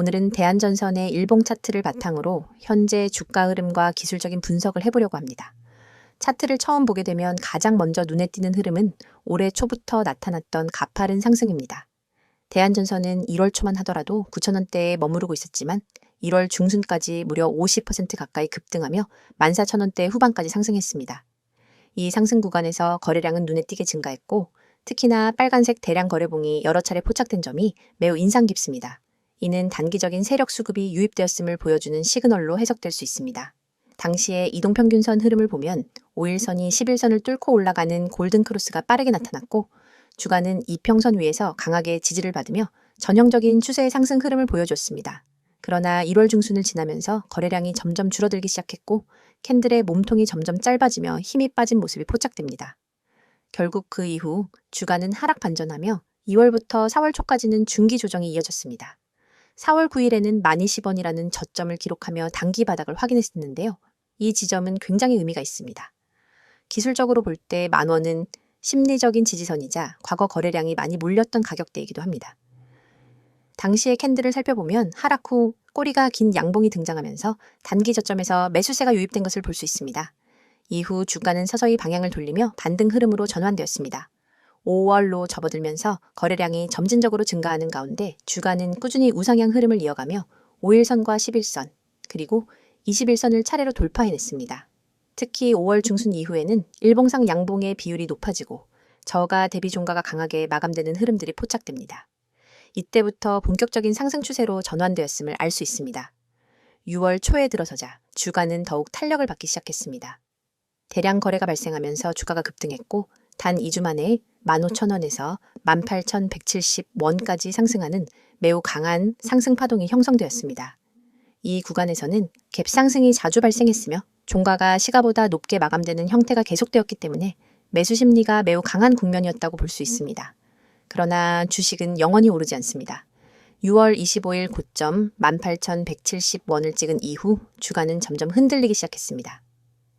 오늘은 대한전선의 일봉 차트를 바탕으로 현재 주가 흐름과 기술적인 분석을 해보려고 합니다. 차트를 처음 보게 되면 가장 먼저 눈에 띄는 흐름은 올해 초부터 나타났던 가파른 상승입니다. 대한전선은 1월 초만 하더라도 9,000원대에 머무르고 있었지만 1월 중순까지 무려 50% 가까이 급등하며 14,000원대 후반까지 상승했습니다. 이 상승 구간에서 거래량은 눈에 띄게 증가했고 특히나 빨간색 대량 거래봉이 여러 차례 포착된 점이 매우 인상 깊습니다. 이는 단기적인 세력 수급이 유입되었음을 보여주는 시그널로 해석될 수 있습니다. 당시의 이동평균선 흐름을 보면 5일선이 11선을 뚫고 올라가는 골든크로스가 빠르게 나타났고 주가는 이평선 위에서 강하게 지지를 받으며 전형적인 추세의 상승 흐름을 보여줬습니다. 그러나 1월 중순을 지나면서 거래량이 점점 줄어들기 시작했고 캔들의 몸통이 점점 짧아지며 힘이 빠진 모습이 포착됩니다. 결국 그 이후 주가는 하락 반전하며 2월부터 4월 초까지는 중기 조정이 이어졌습니다. 4월 9일에는 1020원이라는 저점을 기록하며 단기 바닥을 확인했는데요. 이 지점은 굉장히 의미가 있습니다. 기술적으로 볼 때 10,000원은 심리적인 지지선이자 과거 거래량이 많이 몰렸던 가격대이기도 합니다. 당시의 캔들을 살펴보면 하락 후 꼬리가 긴 양봉이 등장하면서 단기 저점에서 매수세가 유입된 것을 볼 수 있습니다. 이후 주가는 서서히 방향을 돌리며 반등 흐름으로 전환되었습니다. 5월로 접어들면서 거래량이 점진적으로 증가하는 가운데 주가는 꾸준히 우상향 흐름을 이어가며 5일선과 11선 그리고 21선을 차례로 돌파해냈습니다. 특히 5월 중순 이후에는 일봉상 양봉의 비율이 높아지고 저가 대비 종가가 강하게 마감되는 흐름들이 포착됩니다. 이때부터 본격적인 상승 추세로 전환되었음을 알 수 있습니다. 6월 초에 들어서자 주가는 더욱 탄력을 받기 시작했습니다. 대량 거래가 발생하면서 주가가 급등했고 단 2주 만에 15,000원에서 18,170원까지 상승하는 매우 강한 상승 파동이 형성되었습니다. 이 구간에서는 갭 상승이 자주 발생했으며 종가가 시가보다 높게 마감되는 형태가 계속되었기 때문에 매수 심리가 매우 강한 국면이었다고 볼 수 있습니다. 그러나 주식은 영원히 오르지 않습니다. 6월 25일 고점 18,170원을 찍은 이후 주가는 점점 흔들리기 시작했습니다.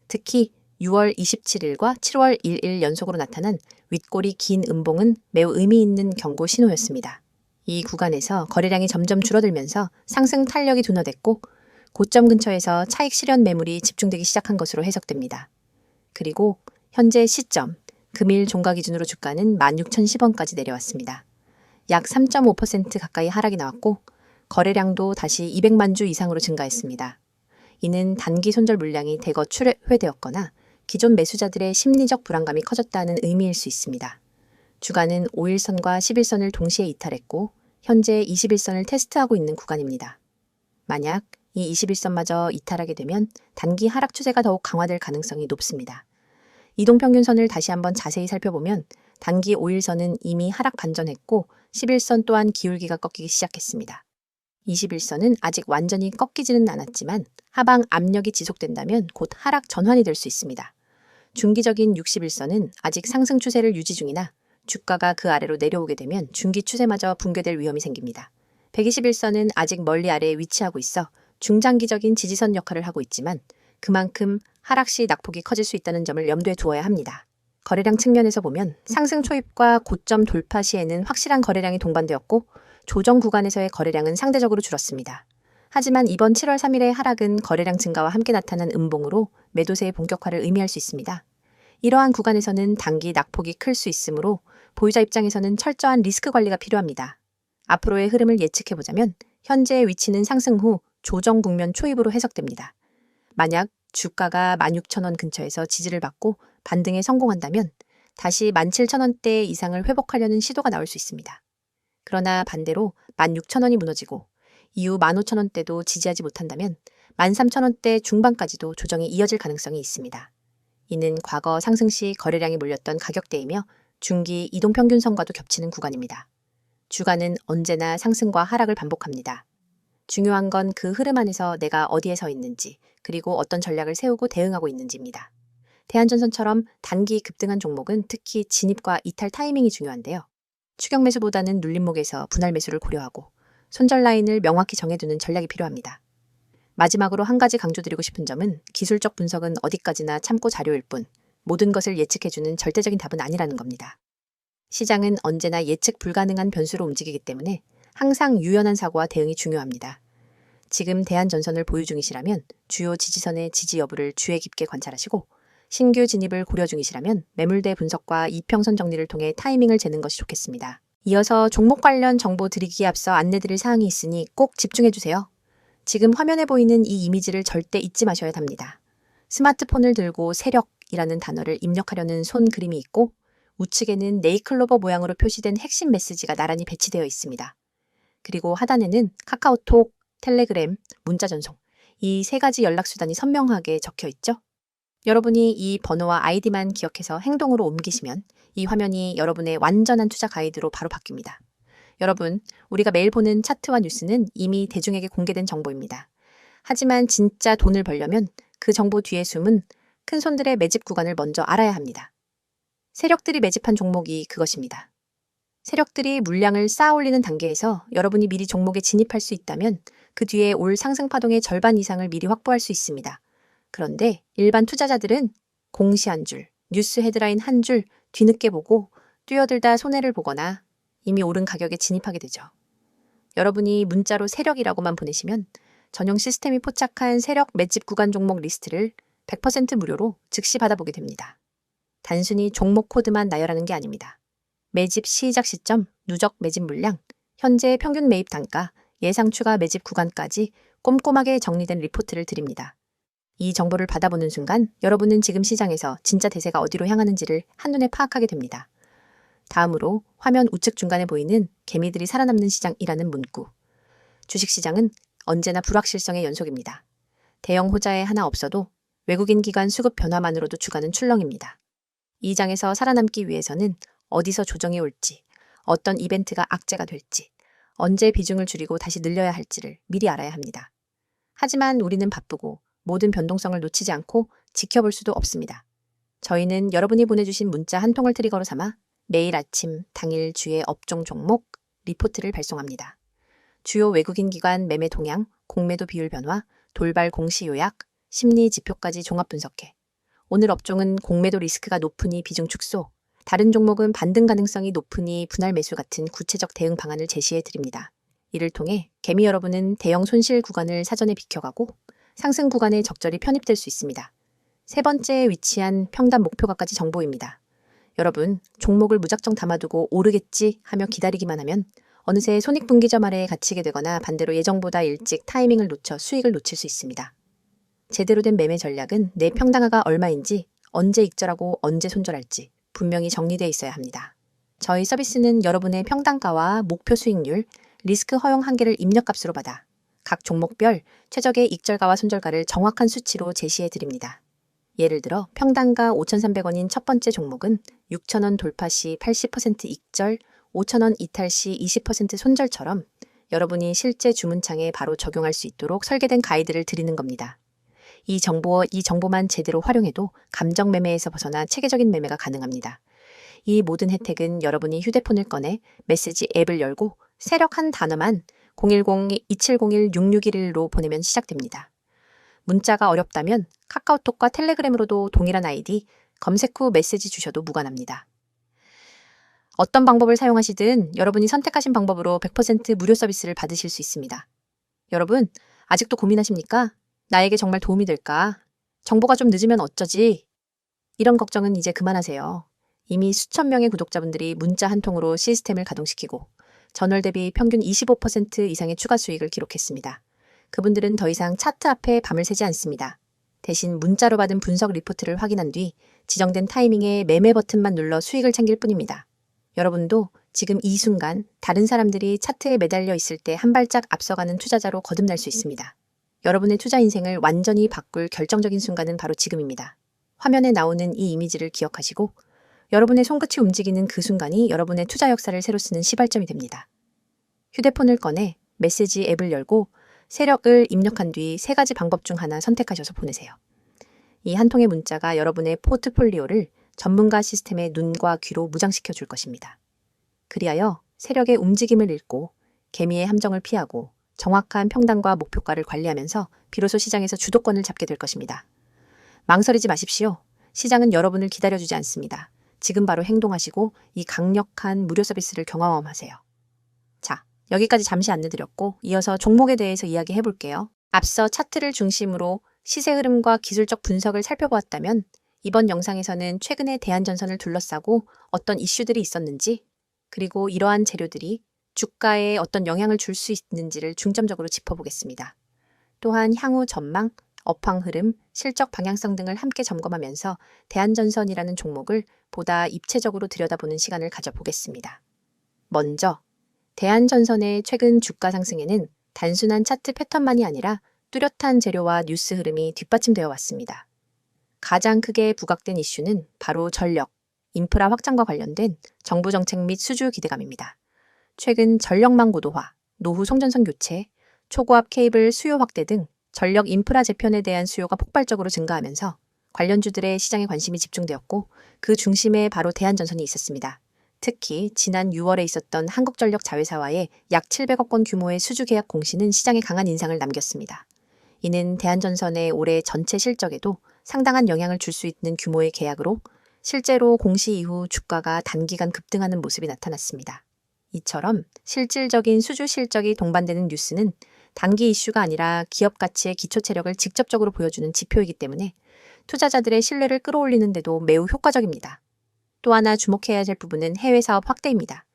특히 6월 27일과 7월 1일 연속으로 나타난 윗골이 긴 음봉은 매우 의미 있는 경고 신호였습니다. 이 구간에서 거래량이 점점 줄어들면서 상승 탄력이 둔화됐고 고점 근처에서 차익 실현 매물이 집중되기 시작한 것으로 해석됩니다. 그리고 현재 시점, 금일 종가 기준으로 주가는 16,010원까지 내려왔습니다. 약 3.5% 가까이 하락이 나왔고 거래량도 다시 200만 주 이상으로 증가했습니다. 이는 단기 손절 물량이 대거 출회되었거나 기존 매수자들의 심리적 불안감이 커졌다는 의미일 수 있습니다. 주가는 5일선과 11선을 동시에 이탈했고 현재 21선을 테스트하고 있는 구간입니다. 만약 이 21선마저 이탈하게 되면 단기 하락 추세가 더욱 강화될 가능성이 높습니다. 이동평균선을 다시 한번 자세히 살펴보면 단기 5일선은 이미 하락 반전했고 11선 또한 기울기가 꺾이기 시작했습니다. 21선은 아직 완전히 꺾이지는 않았지만 하방 압력이 지속된다면 곧 하락 전환이 될 수 있습니다. 중기적인 61선은 아직 상승 추세를 유지 중이나 주가가 그 아래로 내려오게 되면 중기 추세마저 붕괴될 위험이 생깁니다. 121선은 아직 멀리 아래에 위치하고 있어 중장기적인 지지선 역할을 하고 있지만 그만큼 하락 시 낙폭이 커질 수 있다는 점을 염두에 두어야 합니다. 거래량 측면에서 보면 상승 초입과 고점 돌파 시에는 확실한 거래량이 동반되었고 조정 구간에서의 거래량은 상대적으로 줄었습니다. 하지만 이번 7월 3일의 하락은 거래량 증가와 함께 나타난 음봉으로 매도세의 본격화를 의미할 수 있습니다. 이러한 구간에서는 단기 낙폭이 클 수 있으므로 보유자 입장에서는 철저한 리스크 관리가 필요합니다. 앞으로의 흐름을 예측해보자면 현재의 위치는 상승 후 조정 국면 초입으로 해석됩니다. 만약 주가가 16,000원 근처에서 지지를 받고 반등에 성공한다면 다시 17,000원대 이상을 회복하려는 시도가 나올 수 있습니다. 그러나 반대로 16,000원이 무너지고 이후 15,000원대도 지지하지 못한다면 13,000원대 중반까지도 조정이 이어질 가능성이 있습니다. 이는 과거 상승 시 거래량이 몰렸던 가격대이며 중기 이동평균선과도 겹치는 구간입니다. 주가는 언제나 상승과 하락을 반복합니다. 중요한 건 그 흐름 안에서 내가 어디에 서 있는지 그리고 어떤 전략을 세우고 대응하고 있는지입니다. 대한전선처럼 단기 급등한 종목은 특히 진입과 이탈 타이밍이 중요한데요. 추격 매수보다는 눌림목에서 분할 매수를 고려하고 손절 라인을 명확히 정해두는 전략이 필요합니다. 마지막으로 한 가지 강조드리고 싶은 점은 기술적 분석은 어디까지나 참고 자료일 뿐 모든 것을 예측해주는 절대적인 답은 아니라는 겁니다. 시장은 언제나 예측 불가능한 변수로 움직이기 때문에 항상 유연한 사고와 대응이 중요합니다. 지금 대한전선을 보유 중이시라면 주요 지지선의 지지 여부를 주의 깊게 관찰하시고 신규 진입을 고려 중이시라면 매물대 분석과 이평선 정리를 통해 타이밍을 재는 것이 좋겠습니다. 이어서 종목 관련 정보 드리기에 앞서 안내드릴 사항이 있으니 꼭 집중해주세요. 지금 화면에 보이는 이 이미지를 절대 잊지 마셔야 합니다. 스마트폰을 들고 세력이라는 단어를 입력하려는 손 그림이 있고 우측에는 네이클로버 모양으로 표시된 핵심 메시지가 나란히 배치되어 있습니다. 그리고 하단에는 카카오톡, 텔레그램, 문자 전송 이 세 가지 연락수단이 선명하게 적혀 있죠. 여러분이 이 번호와 아이디만 기억해서 행동으로 옮기시면 이 화면이 여러분의 완전한 투자 가이드로 바로 바뀝니다. 여러분, 우리가 매일 보는 차트와 뉴스는 이미 대중에게 공개된 정보입니다. 하지만 진짜 돈을 벌려면 그 정보 뒤에 숨은 큰 손들의 매집 구간을 먼저 알아야 합니다. 세력들이 매집한 종목이 그것입니다. 세력들이 물량을 쌓아 올리는 단계에서 여러분이 미리 종목에 진입할 수 있다면 그 뒤에 올 상승 파동의 절반 이상을 미리 확보할 수 있습니다. 그런데 일반 투자자들은 공시 한 줄, 뉴스 헤드라인 한 줄 뒤늦게 보고 뛰어들다 손해를 보거나 이미 오른 가격에 진입하게 되죠. 여러분이 문자로 세력이라고만 보내시면 전용 시스템이 포착한 세력 매집 구간 종목 리스트를 100% 무료로 즉시 받아보게 됩니다. 단순히 종목 코드만 나열하는 게 아닙니다. 매집 시작 시점, 누적 매집 물량, 현재 평균 매입 단가, 예상 추가 매집 구간까지 꼼꼼하게 정리된 리포트를 드립니다. 이 정보를 받아보는 순간 여러분은 지금 시장에서 진짜 대세가 어디로 향하는지를 한눈에 파악하게 됩니다. 다음으로 화면 우측 중간에 보이는 개미들이 살아남는 시장이라는 문구. 주식시장은 언제나 불확실성의 연속입니다. 대형 호자에 하나 없어도 외국인 기관 수급 변화만으로도 주가는 출렁입니다. 이 장에서 살아남기 위해서는 어디서 조정이 올지, 어떤 이벤트가 악재가 될지, 언제 비중을 줄이고 다시 늘려야 할지를 미리 알아야 합니다. 하지만 우리는 바쁘고 모든 변동성을 놓치지 않고 지켜볼 수도 없습니다. 저희는 여러분이 보내주신 문자 한 통을 트리거로 삼아 매일 아침 당일 주의 업종 종목 리포트를 발송합니다. 주요 외국인 기관 매매 동향, 공매도 비율 변화, 돌발 공시 요약, 심리 지표까지 종합 분석해 오늘 업종은 공매도 리스크가 높으니 비중 축소, 다른 종목은 반등 가능성이 높으니 분할 매수 같은 구체적 대응 방안을 제시해 드립니다. 이를 통해 개미 여러분은 대형 손실 구간을 사전에 비켜가고 상승 구간에 적절히 편입될 수 있습니다. 세 번째에 위치한 평단 목표가까지 정보입니다. 여러분, 종목을 무작정 담아두고 오르겠지 하며 기다리기만 하면 어느새 손익분기점 아래에 갇히게 되거나 반대로 예정보다 일찍 타이밍을 놓쳐 수익을 놓칠 수 있습니다. 제대로 된 매매 전략은 내 평단가가 얼마인지, 언제 익절하고 언제 손절할지 분명히 정리되어 있어야 합니다. 저희 서비스는 여러분의 평단가와 목표 수익률, 리스크 허용 한계를 입력값으로 받아 각 종목별 최적의 익절가와 손절가를 정확한 수치로 제시해 드립니다. 예를 들어 평단가 5,300원인 첫 번째 종목은 6,000원 돌파 시 80% 익절, 5,000원 이탈 시 20% 손절처럼 여러분이 실제 주문창에 바로 적용할 수 있도록 설계된 가이드를 드리는 겁니다. 이 정보만 제대로 활용해도 감정 매매에서 벗어나 체계적인 매매가 가능합니다. 이 모든 혜택은 여러분이 휴대폰을 꺼내 메시지 앱을 열고 세력 한 단어만 010-2701-6611로 보내면 시작됩니다. 문자가 어렵다면 카카오톡과 텔레그램으로도 동일한 아이디 검색 후 메시지 주셔도 무관합니다. 어떤 방법을 사용하시든 여러분이 선택하신 방법으로 100% 무료 서비스를 받으실 수 있습니다. 여러분, 아직도 고민하십니까? 나에게 정말 도움이 될까? 정보가 좀 늦으면 어쩌지? 이런 걱정은 이제 그만하세요. 이미 수천 명의 구독자분들이 문자 한 통으로 시스템을 가동시키고 전월 대비 평균 25% 이상의 추가 수익을 기록했습니다. 그분들은 더 이상 차트 앞에 밤을 새지 않습니다. 대신 문자로 받은 분석 리포트를 확인한 뒤 지정된 타이밍에 매매 버튼만 눌러 수익을 챙길 뿐입니다. 여러분도 지금 이 순간 다른 사람들이 차트에 매달려 있을 때 한 발짝 앞서가는 투자자로 거듭날 수 있습니다. 여러분의 투자 인생을 완전히 바꿀 결정적인 순간은 바로 지금입니다. 화면에 나오는 이 이미지를 기억하시고 여러분의 손끝이 움직이는 그 순간이 여러분의 투자 역사를 새로 쓰는 시발점이 됩니다. 휴대폰을 꺼내 메시지 앱을 열고 세력을 입력한 뒤 세 가지 방법 중 하나 선택하셔서 보내세요. 이 한 통의 문자가 여러분의 포트폴리오를 전문가 시스템의 눈과 귀로 무장시켜 줄 것입니다. 그리하여 세력의 움직임을 읽고 개미의 함정을 피하고 정확한 평단과 목표가를 관리하면서 비로소 시장에서 주도권을 잡게 될 것입니다. 망설이지 마십시오. 시장은 여러분을 기다려주지 않습니다. 지금 바로 행동하시고 이 강력한 무료 서비스를 경험하세요. 자, 여기까지 잠시 안내드렸고 이어서 종목에 대해서 이야기해 볼게요. 앞서 차트를 중심으로 시세 흐름과 기술적 분석을 살펴보았다면 이번 영상에서는 최근에 대한전선을 둘러싸고 어떤 이슈들이 있었는지, 그리고 이러한 재료들이 주가에 어떤 영향을 줄 수 있는지를 중점적으로 짚어보겠습니다. 또한 향후 전망, 업황 흐름, 실적 방향성 등을 함께 점검하면서 대한전선이라는 종목을 보다 입체적으로 들여다보는 시간을 가져보겠습니다. 먼저 대한전선의 최근 주가 상승에는 단순한 차트 패턴만이 아니라 뚜렷한 재료와 뉴스 흐름이 뒷받침되어 왔습니다. 가장 크게 부각된 이슈는 바로 전력, 인프라 확장과 관련된 정부 정책 및 수주 기대감입니다. 최근 전력망 고도화, 노후 송전선 교체, 초고압 케이블 수요 확대 등 전력 인프라 재편에 대한 수요가 폭발적으로 증가하면서 관련주들의 시장에 관심이 집중되었고 그 중심에 바로 대한전선이 있었습니다. 특히 지난 6월에 있었던 한국전력 자회사와의 약 700억 원 규모의 수주 계약 공시는 시장에 강한 인상을 남겼습니다. 이는 대한전선의 올해 전체 실적에도 상당한 영향을 줄 수 있는 규모의 계약으로 실제로 공시 이후 주가가 단기간 급등하는 모습이 나타났습니다. 이처럼 실질적인 수주 실적이 동반되는 뉴스는 단기 이슈가 아니라 기업 가치의 기초 체력을 직접적으로 보여주는 지표이기 때문에 투자자들의 신뢰를 끌어올리는 데도 매우 효과적입니다. 또 하나 주목해야 할 부분은 해외 사업 확대입니다.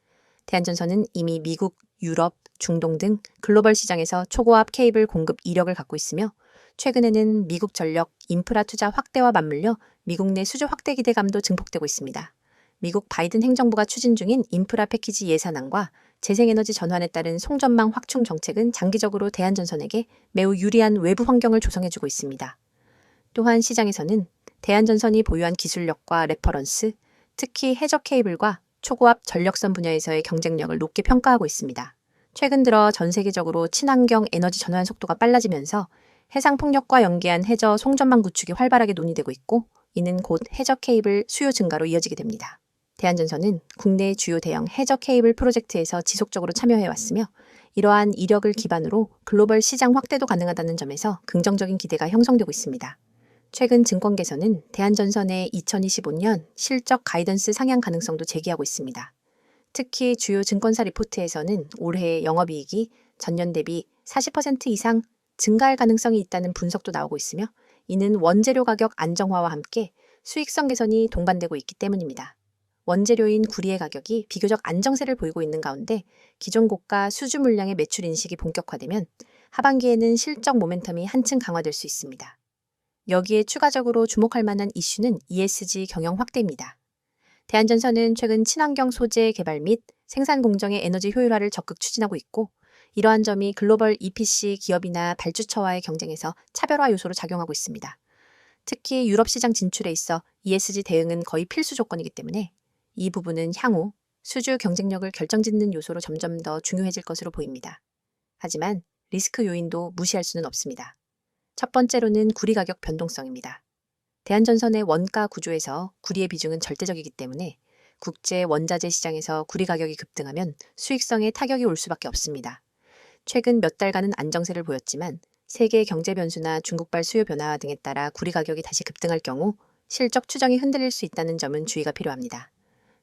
대한전선은 이미 미국, 유럽, 중동 등 글로벌 시장에서 초고압 케이블 공급 이력을 갖고 있으며 최근에는 미국 전력 인프라 투자 확대와 맞물려 미국 내 수주 확대 기대감도 증폭되고 있습니다. 미국 바이든 행정부가 추진 중인 인프라 패키지 예산안과 재생에너지 전환에 따른 송전망 확충 정책은 장기적으로 대한전선에게 매우 유리한 외부 환경을 조성해주고 있습니다. 또한 시장에서는 대한전선이 보유한 기술력과 레퍼런스, 특히 해저 케이블과 초고압 전력선 분야에서의 경쟁력을 높게 평가하고 있습니다. 최근 들어 전 세계적으로 친환경 에너지 전환 속도가 빨라지면서 해상 풍력과 연계한 해저 송전망 구축이 활발하게 논의되고 있고 이는 곧 해저 케이블 수요 증가로 이어지게 됩니다. 대한전선은 국내 주요 대형 해저 케이블 프로젝트에서 지속적으로 참여해왔으며 이러한 이력을 기반으로 글로벌 시장 확대도 가능하다는 점에서 긍정적인 기대가 형성되고 있습니다. 최근 증권계에서는 대한전선의 2025년 실적 가이던스 상향 가능성도 제기하고 있습니다. 특히 주요 증권사 리포트에서는 올해 영업이익이 전년 대비 40% 이상 증가할 가능성이 있다는 분석도 나오고 있으며 이는 원재료 가격 안정화와 함께 수익성 개선이 동반되고 있기 때문입니다. 원재료인 구리의 가격이 비교적 안정세를 보이고 있는 가운데 기존 고가 수주 물량의 매출 인식이 본격화되면 하반기에는 실적 모멘텀이 한층 강화될 수 있습니다. 여기에 추가적으로 주목할 만한 이슈는 ESG 경영 확대입니다. 대한전선은 최근 친환경 소재 개발 및 생산 공정의 에너지 효율화를 적극 추진하고 있고 이러한 점이 글로벌 EPC 기업이나 발주처와의 경쟁에서 차별화 요소로 작용하고 있습니다. 특히 유럽 시장 진출에 있어 ESG 대응은 거의 필수 조건이기 때문에 이 부분은 향후 수주 경쟁력을 결정짓는 요소로 점점 더 중요해질 것으로 보입니다. 하지만 리스크 요인도 무시할 수는 없습니다. 첫 번째로는 구리 가격 변동성입니다. 대한전선의 원가 구조에서 구리의 비중은 절대적이기 때문에 국제 원자재 시장에서 구리 가격이 급등하면 수익성에 타격이 올 수밖에 없습니다. 최근 몇 달간은 안정세를 보였지만 세계 경제 변수나 중국발 수요 변화 등에 따라 구리 가격이 다시 급등할 경우 실적 추정이 흔들릴 수 있다는 점은 주의가 필요합니다.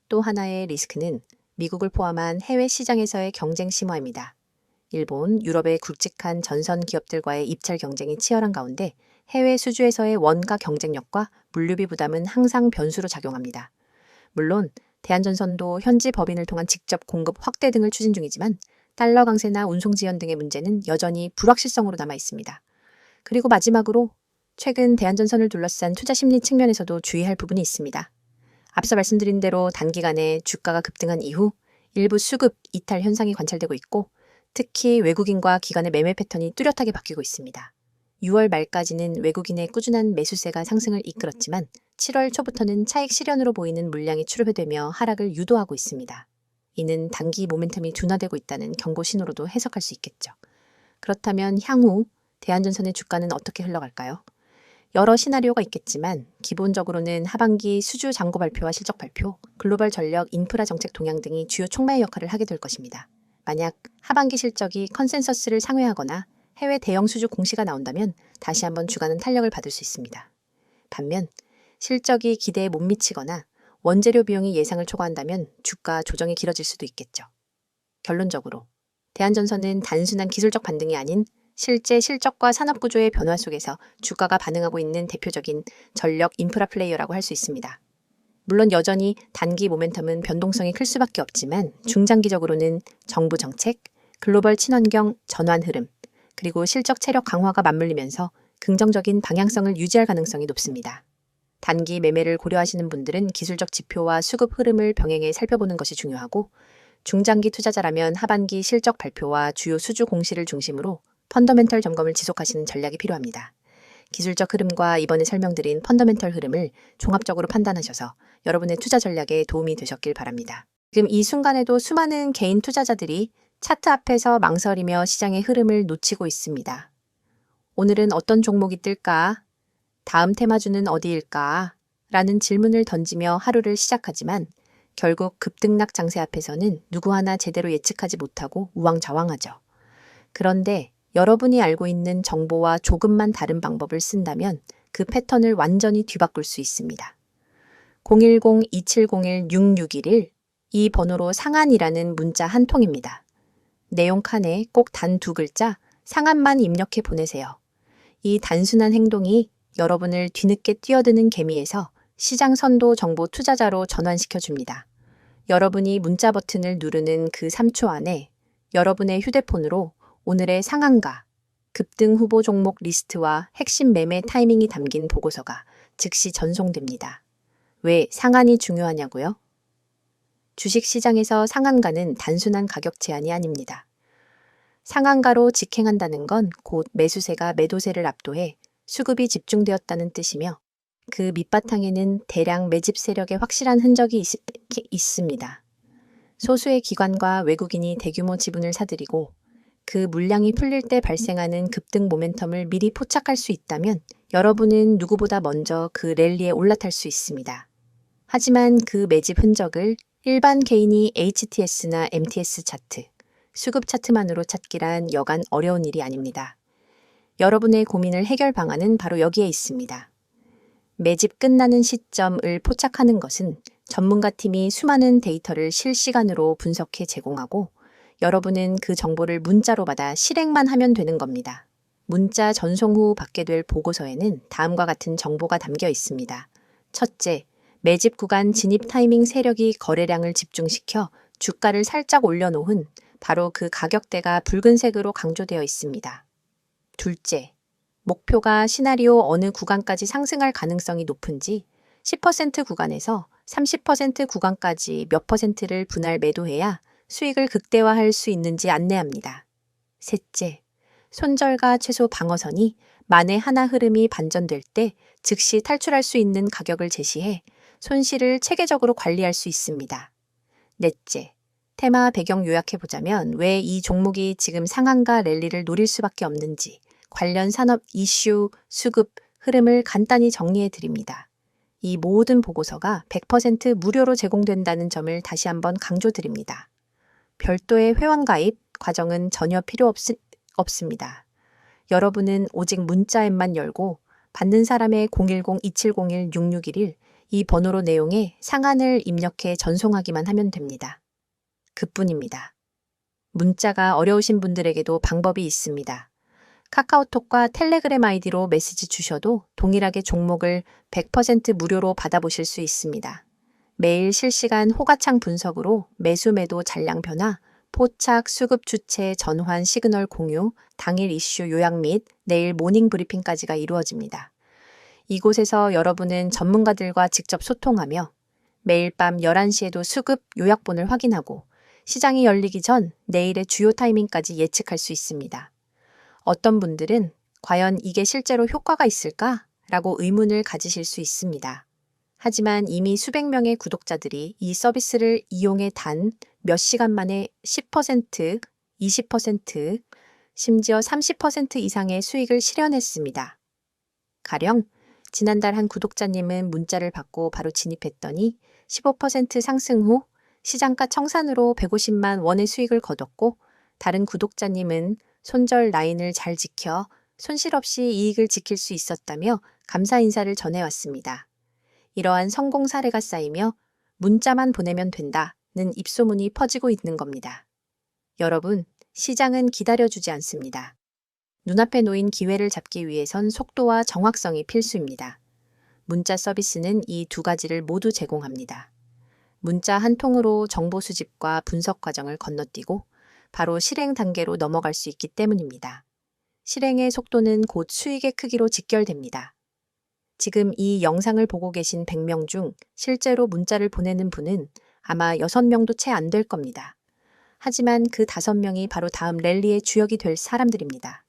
또 하나의 리스크는 미국을 포함한 해외 시장에서의 경쟁 심화입니다. 일본, 유럽의 굵직한 전선 기업들과의 입찰 경쟁이 치열한 가운데 해외 수주에서의 원가 경쟁력과 물류비 부담은 항상 변수로 작용합니다. 물론 대한전선도 현지 법인을 통한 직접 공급 확대 등을 추진 중이지만 달러 강세나 운송 지연 등의 문제는 여전히 불확실성으로 남아 있습니다. 그리고 마지막으로 최근 대한전선을 둘러싼 투자 심리 측면에서도 주의할 부분이 있습니다. 앞서 말씀드린 대로 단기간에 주가가 급등한 이후 일부 수급, 이탈 현상이 관찰되고 있고 특히 외국인과 기관의 매매 패턴이 뚜렷하게 바뀌고 있습니다. 6월 말까지는 외국인의 꾸준한 매수세가 상승을 이끌었지만 7월 초부터는 차익 실현으로 보이는 물량이 출회되며 하락을 유도하고 있습니다. 이는 단기 모멘텀이 둔화되고 있다는 경고 신호로도 해석할 수 있겠죠. 그렇다면 향후 대한전선의 주가는 어떻게 흘러갈까요? 여러 시나리오가 있겠지만 기본적으로는 하반기 수주 잔고 발표와 실적 발표, 글로벌 전력 인프라 정책 동향 등이 주요 촉매의 역할을 하게 될 것입니다. 만약 하반기 실적이 컨센서스를 상회하거나 해외 대형 수주 공시가 나온다면 다시 한번 주가는 탄력을 받을 수 있습니다. 반면 실적이 기대에 못 미치거나 원재료 비용이 예상을 초과한다면 주가 조정이 길어질 수도 있겠죠. 결론적으로 대한전선은 단순한 기술적 반등이 아닌 실제 실적과 산업구조의 변화 속에서 주가가 반응하고 있는 대표적인 전력 인프라 플레이어라고 할 수 있습니다. 물론 여전히 단기 모멘텀은 변동성이 클 수밖에 없지만 중장기적으로는 정부 정책, 글로벌 친환경 전환 흐름, 그리고 실적 체력 강화가 맞물리면서 긍정적인 방향성을 유지할 가능성이 높습니다. 단기 매매를 고려하시는 분들은 기술적 지표와 수급 흐름을 병행해 살펴보는 것이 중요하고, 중장기 투자자라면 하반기 실적 발표와 주요 수주 공시를 중심으로 펀더멘털 점검을 지속하시는 전략이 필요합니다. 기술적 흐름과 이번에 설명드린 펀더멘털 흐름을 종합적으로 판단하셔서 여러분의 투자 전략에 도움이 되셨길 바랍니다. 지금 이 순간에도 수많은 개인 투자자들이 차트 앞에서 망설이며 시장의 흐름을 놓치고 있습니다. 오늘은 어떤 종목이 뜰까? 다음 테마주는 어디일까? 라는 질문을 던지며 하루를 시작하지만 결국 급등락 장세 앞에서는 누구 하나 제대로 예측하지 못하고 우왕좌왕하죠. 그런데 여러분이 알고 있는 정보와 조금만 다른 방법을 쓴다면 그 패턴을 완전히 뒤바꿀 수 있습니다. 010-2701-6611 이 번호로 상한이라는 문자 한 통입니다. 내용 칸에 꼭 단 2글자 상한만 입력해 보내세요. 이 단순한 행동이 여러분을 뒤늦게 뛰어드는 개미에서 시장 선도 정보 투자자로 전환시켜 줍니다. 여러분이 문자 버튼을 누르는 그 3초 안에 여러분의 휴대폰으로 오늘의 상한가, 급등 후보 종목 리스트와 핵심 매매 타이밍이 담긴 보고서가 즉시 전송됩니다. 왜 상한이 중요하냐고요? 주식시장에서 상한가는 단순한 가격 제한이 아닙니다. 상한가로 직행한다는 건 곧 매수세가 매도세를 압도해 수급이 집중되었다는 뜻이며 그 밑바탕에는 대량 매집 세력의 확실한 흔적이 있습니다. 소수의 기관과 외국인이 대규모 지분을 사들이고 그 물량이 풀릴 때 발생하는 급등 모멘텀을 미리 포착할 수 있다면 여러분은 누구보다 먼저 그 랠리에 올라탈 수 있습니다. 하지만 그 매집 흔적을 일반 개인이 HTS나 MTS 차트, 수급 차트만으로 찾기란 여간 어려운 일이 아닙니다. 여러분의 고민을 해결 방안은 바로 여기에 있습니다. 매집 끝나는 시점을 포착하는 것은 전문가 팀이 수많은 데이터를 실시간으로 분석해 제공하고 여러분은 그 정보를 문자로 받아 실행만 하면 되는 겁니다. 문자 전송 후 받게 될 보고서에는 다음과 같은 정보가 담겨 있습니다. 첫째, 매집 구간 진입 타이밍 세력이 거래량을 집중시켜 주가를 살짝 올려놓은 바로 그 가격대가 붉은색으로 강조되어 있습니다. 둘째, 목표가 시나리오 어느 구간까지 상승할 가능성이 높은지 10% 구간에서 30% 구간까지 몇 퍼센트를 분할 매도해야 수익을 극대화할 수 있는지 안내합니다. 셋째, 손절가 최소 방어선이 만에 하나 흐름이 반전될 때 즉시 탈출할 수 있는 가격을 제시해 손실을 체계적으로 관리할 수 있습니다. 넷째, 테마 배경 요약해보자면 왜 이 종목이 지금 상한가 랠리를 노릴 수밖에 없는지 관련 산업 이슈, 수급, 흐름을 간단히 정리해드립니다. 이 모든 보고서가 100% 무료로 제공된다는 점을 다시 한번 강조드립니다. 별도의 회원가입 과정은 전혀 필요 없습니다. 여러분은 오직 문자 앱만 열고 받는 사람의 010-2701-6611 이 번호로 내용에 상한을 입력해 전송하기만 하면 됩니다. 그뿐입니다. 문자가 어려우신 분들에게도 방법이 있습니다. 카카오톡과 텔레그램 아이디로 메시지 주셔도 동일하게 종목을 100% 무료로 받아보실 수 있습니다. 매일 실시간 호가창 분석으로 매수 매도 잔량 변화, 포착, 수급 주체, 전환, 시그널 공유, 당일 이슈 요약 및 내일 모닝 브리핑까지가 이루어집니다. 이곳에서 여러분은 전문가들과 직접 소통하며 매일 밤 11시에도 수급 요약본을 확인하고 시장이 열리기 전 내일의 주요 타이밍까지 예측할 수 있습니다. 어떤 분들은 과연 이게 실제로 효과가 있을까? 라고 의문을 가지실 수 있습니다. 하지만 이미 수백 명의 구독자들이 이 서비스를 이용해 단 몇 시간 만에 10%, 20%, 심지어 30% 이상의 수익을 실현했습니다. 가령 지난달 한 구독자님은 문자를 받고 바로 진입했더니 15% 상승 후 시장가 청산으로 150만 원의 수익을 거뒀고 다른 구독자님은 손절 라인을 잘 지켜 손실 없이 이익을 지킬 수 있었다며 감사 인사를 전해왔습니다. 이러한 성공 사례가 쌓이며 문자만 보내면 된다는 입소문이 퍼지고 있는 겁니다. 여러분, 시장은 기다려주지 않습니다. 눈앞에 놓인 기회를 잡기 위해선 속도와 정확성이 필수입니다. 문자 서비스는 이 두 가지를 모두 제공합니다. 문자 한 통으로 정보 수집과 분석 과정을 건너뛰고 바로 실행 단계로 넘어갈 수 있기 때문입니다. 실행의 속도는 곧 수익의 크기로 직결됩니다. 지금 이 영상을 보고 계신 100명 중 실제로 문자를 보내는 분은 아마 6명도 채 안 될 겁니다. 하지만 그 5명이 바로 다음 랠리의 주역이 될 사람들입니다.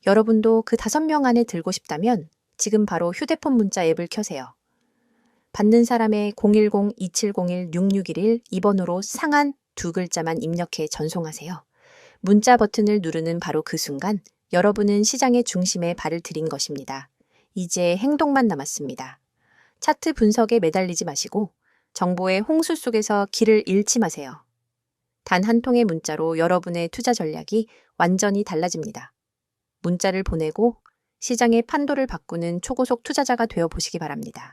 여러분도 그 5명 안에 들고 싶다면 지금 바로 휴대폰 문자 앱을 켜세요. 받는 사람의 010-2701-6611 이번호로 상한 2글자만 입력해 전송하세요. 문자 버튼을 누르는 바로 그 순간 여러분은 시장의 중심에 발을 들인 것입니다. 이제 행동만 남았습니다. 차트 분석에 매달리지 마시고 정보의 홍수 속에서 길을 잃지 마세요. 단 한 통의 문자로 여러분의 투자 전략이 완전히 달라집니다. 문자를 보내고 시장의 판도를 바꾸는 초고속 투자자가 되어 보시기 바랍니다.